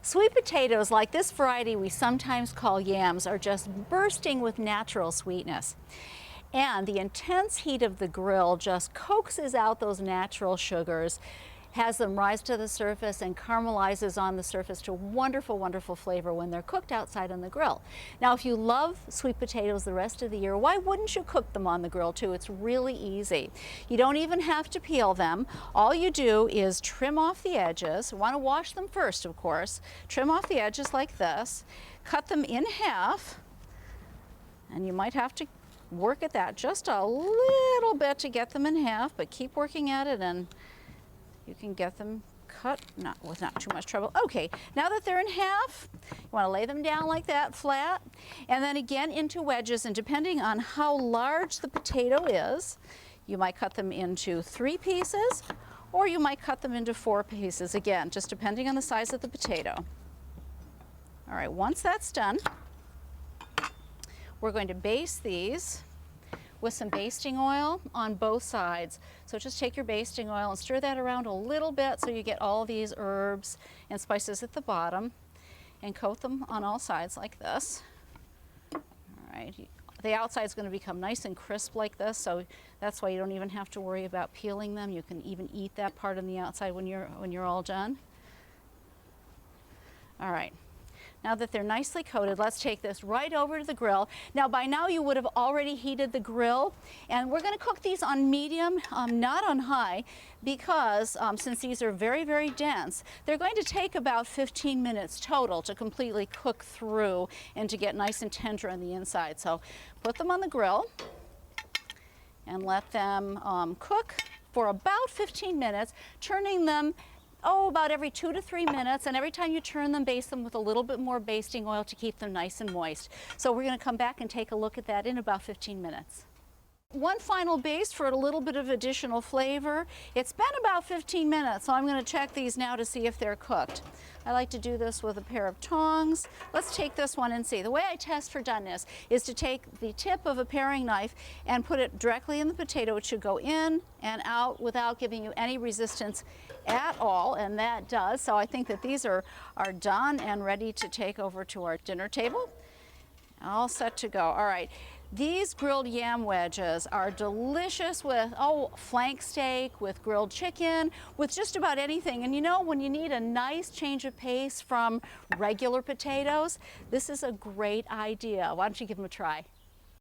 Sweet potatoes, like this variety we sometimes call yams, are just bursting with natural sweetness. And the intense heat of the grill just coaxes out those natural sugars, has them rise to the surface and caramelizes on the surface to wonderful, wonderful flavor when they're cooked outside on the grill. Now, if you love sweet potatoes the rest of the year, why wouldn't you cook them on the grill too? It's really easy. You don't even have to peel them. All you do is trim off the edges. You want to wash them first, of course. Trim off the edges like this. Cut them in half. And you might have to work at that just a little bit to get them in half, but keep working at it and you can get them cut with not too much trouble. Okay, now that they're in half, you want to lay them down like that, flat, and then again into wedges, and depending on how large the potato is, you might cut them into 3 pieces, or you might cut them into 4 pieces, again, just depending on the size of the potato. All right, once that's done, we're going to baste these with some basting oil on both sides. So just take your basting oil and stir that around a little bit so you get all these herbs and spices at the bottom, and coat them on all sides like this. All right, the outside is going to become nice and crisp like this, so that's why you don't even have to worry about peeling them. You can even eat that part on the outside when you're all done. All right. Now that they're nicely coated, let's take this right over to the grill. Now by now you would have already heated the grill, and we're going to cook these on medium, not on high, because since these are very, very dense, they're going to take about 15 minutes total to completely cook through and to get nice and tender on the inside. So put them on the grill and let them cook for about 15 minutes, turning them about every 2 to 3 minutes, and every time you turn them, baste them with a little bit more basting oil to keep them nice and moist. So we're going to come back and take a look at that in about 15 minutes. One final baste for a little bit of additional flavor. It's been about 15 minutes, so I'm going to check these now to see if they're cooked. I like to do this with a pair of tongs. Let's take this one and see. The way I test for doneness is to take the tip of a paring knife and put it directly in the potato. It should go in and out without giving you any resistance at all, and that does. So I think that these are done and ready to take over to our dinner table. All set to go. All right. These grilled yam wedges are delicious with, flank steak, with grilled chicken, with just about anything. And you know, when you need a nice change of pace from regular potatoes, this is a great idea. Why don't you give them a try?